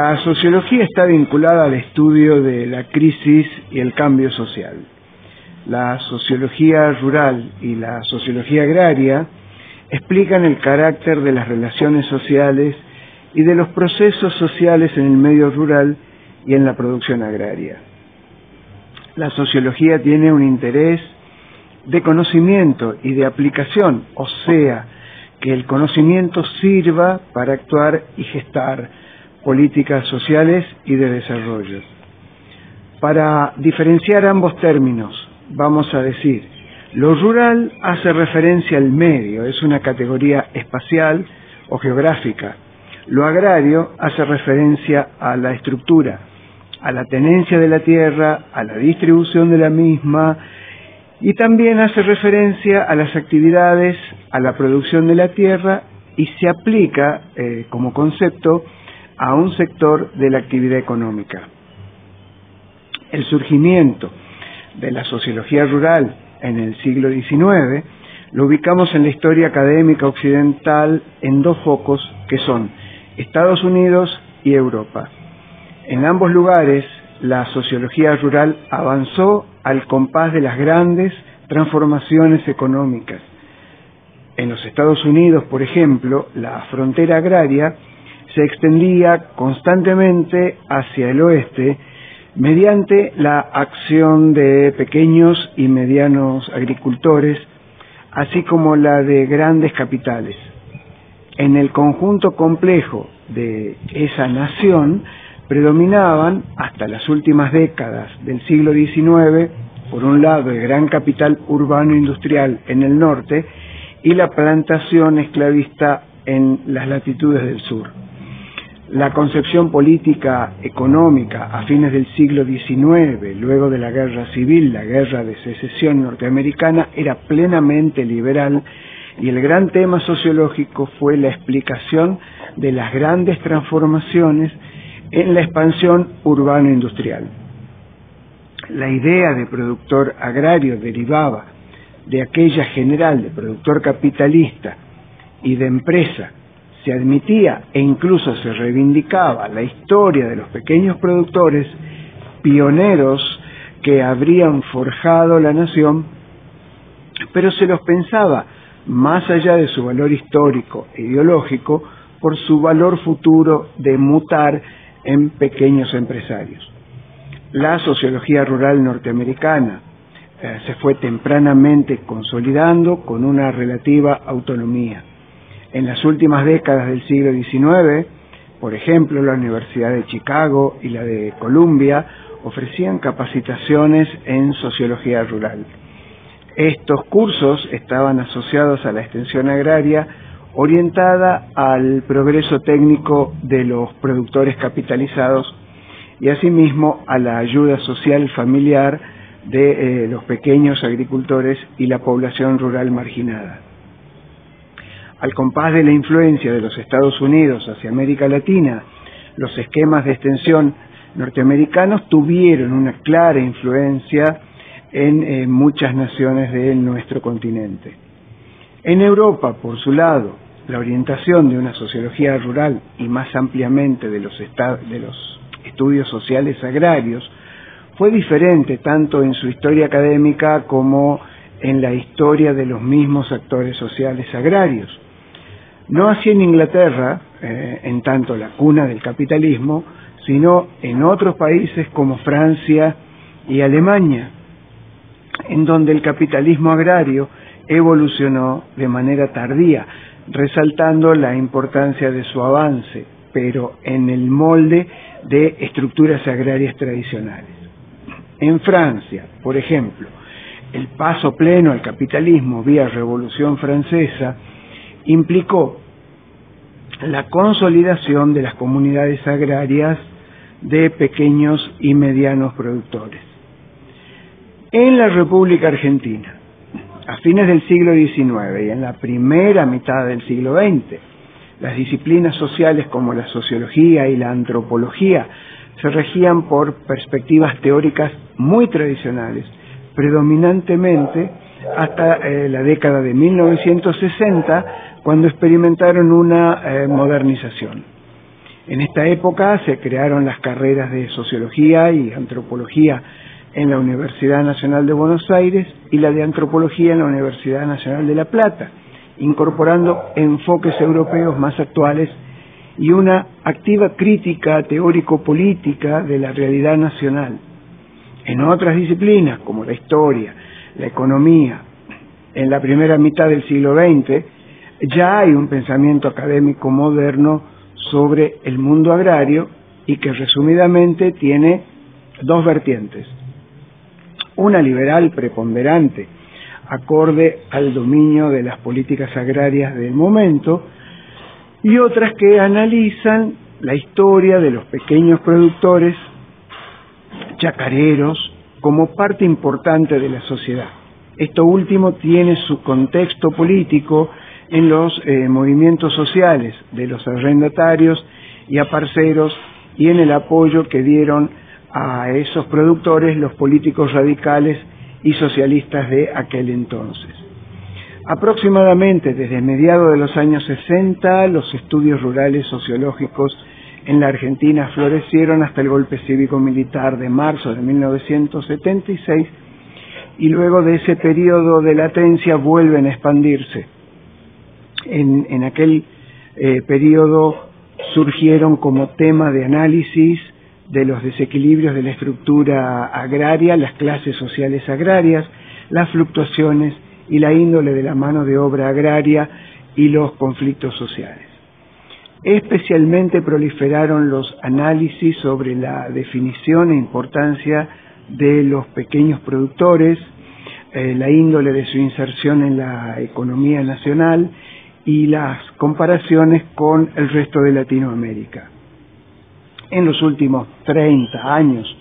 La sociología está vinculada al estudio de la crisis y el cambio social. La sociología rural y la sociología agraria explican el carácter de las relaciones sociales y de los procesos sociales en el medio rural y en la producción agraria. La sociología tiene un interés de conocimiento y de aplicación, o sea, que el conocimiento sirva para actuar y gestar políticas sociales y de desarrollo. Para diferenciar ambos términos, vamos a decir, lo rural hace referencia al medio, es una categoría espacial o geográfica. Lo agrario hace referencia a la estructura, a la tenencia de la tierra, a la distribución de la misma, y también hace referencia a las actividades, a la producción de la tierra, y se aplica como concepto a un sector de la actividad económica. El surgimiento de la sociología rural en el siglo XIX lo ubicamos en la historia académica occidental en dos focos que son Estados Unidos y Europa. En ambos lugares, la sociología rural avanzó al compás de las grandes transformaciones económicas. En los Estados Unidos, por ejemplo, la frontera agraria se extendía constantemente hacia el oeste mediante la acción de pequeños y medianos agricultores, así como la de grandes capitales. En el conjunto complejo de esa nación predominaban, hasta las últimas décadas del siglo XIX, por un lado el gran capital urbano industrial en el norte y la plantación esclavista en las latitudes del sur. La concepción política económica a fines del siglo XIX, luego de la guerra civil, la guerra de secesión norteamericana, era plenamente liberal y el gran tema sociológico fue la explicación de las grandes transformaciones en la expansión urbano-industrial. La idea de productor agrario derivaba de aquella general de productor capitalista y de empresa. Se admitía e incluso se reivindicaba la historia de los pequeños productores pioneros que habrían forjado la nación, pero se los pensaba más allá de su valor histórico e ideológico por su valor futuro de mutar en pequeños empresarios. La sociología rural norteamericana se fue tempranamente consolidando con una relativa autonomía. En las últimas décadas del siglo XIX, por ejemplo, la Universidad de Chicago y la de Columbia ofrecían capacitaciones en sociología rural. Estos cursos estaban asociados a la extensión agraria orientada al progreso técnico de los productores capitalizados y asimismo a la ayuda social familiar de los pequeños agricultores y la población rural marginada. Al compás de la influencia de los Estados Unidos hacia América Latina, los esquemas de extensión norteamericanos tuvieron una clara influencia en muchas naciones de nuestro continente. En Europa, por su lado, la orientación de una sociología rural y más ampliamente de los estudios sociales agrarios fue diferente tanto en su historia académica como en la historia de los mismos actores sociales agrarios. No así en Inglaterra, en tanto la cuna del capitalismo, sino en otros países como Francia y Alemania, en donde el capitalismo agrario evolucionó de manera tardía, resaltando la importancia de su avance, pero en el molde de estructuras agrarias tradicionales. En Francia, por ejemplo, el paso pleno al capitalismo vía Revolución Francesa implicó la consolidación de las comunidades agrarias de pequeños y medianos productores. En la República Argentina, a fines del siglo XIX y en la primera mitad del siglo XX, las disciplinas sociales como la sociología y la antropología se regían por perspectivas teóricas muy tradicionales, predominantemente hasta la década de 1960, cuando experimentaron una modernización. En esta época se crearon las carreras de Sociología y Antropología en la Universidad Nacional de Buenos Aires y la de Antropología en la Universidad Nacional de La Plata, incorporando enfoques europeos más actuales y una activa crítica teórico-política de la realidad nacional. En otras disciplinas, como la historia, la economía, en la primera mitad del siglo XX, ya hay un pensamiento académico moderno sobre el mundo agrario y que resumidamente tiene dos vertientes. Una liberal preponderante, acorde al dominio de las políticas agrarias del momento, y otras que analizan la historia de los pequeños productores chacareros como parte importante de la sociedad. Esto último tiene su contexto político en los movimientos sociales de los arrendatarios y aparceros y en el apoyo que dieron a esos productores los políticos radicales y socialistas de aquel entonces. Aproximadamente desde mediados de los años 60, los estudios rurales sociológicos en la Argentina florecieron hasta el golpe cívico-militar de marzo de 1976 y luego de ese periodo de latencia vuelven a expandirse. En aquel periodo surgieron como tema de análisis de los desequilibrios de la estructura agraria, las clases sociales agrarias, las fluctuaciones y la índole de la mano de obra agraria y los conflictos sociales. Especialmente proliferaron los análisis sobre la definición e importancia de los pequeños productores, la índole de su inserción en la economía nacional y las comparaciones con el resto de Latinoamérica. En los últimos 30 años,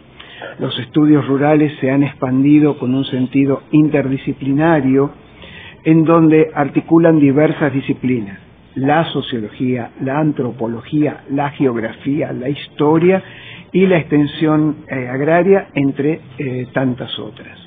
los estudios rurales se han expandido con un sentido interdisciplinario en donde articulan diversas disciplinas: la sociología, la antropología, la geografía, la historia y la extensión agraria, entre tantas otras.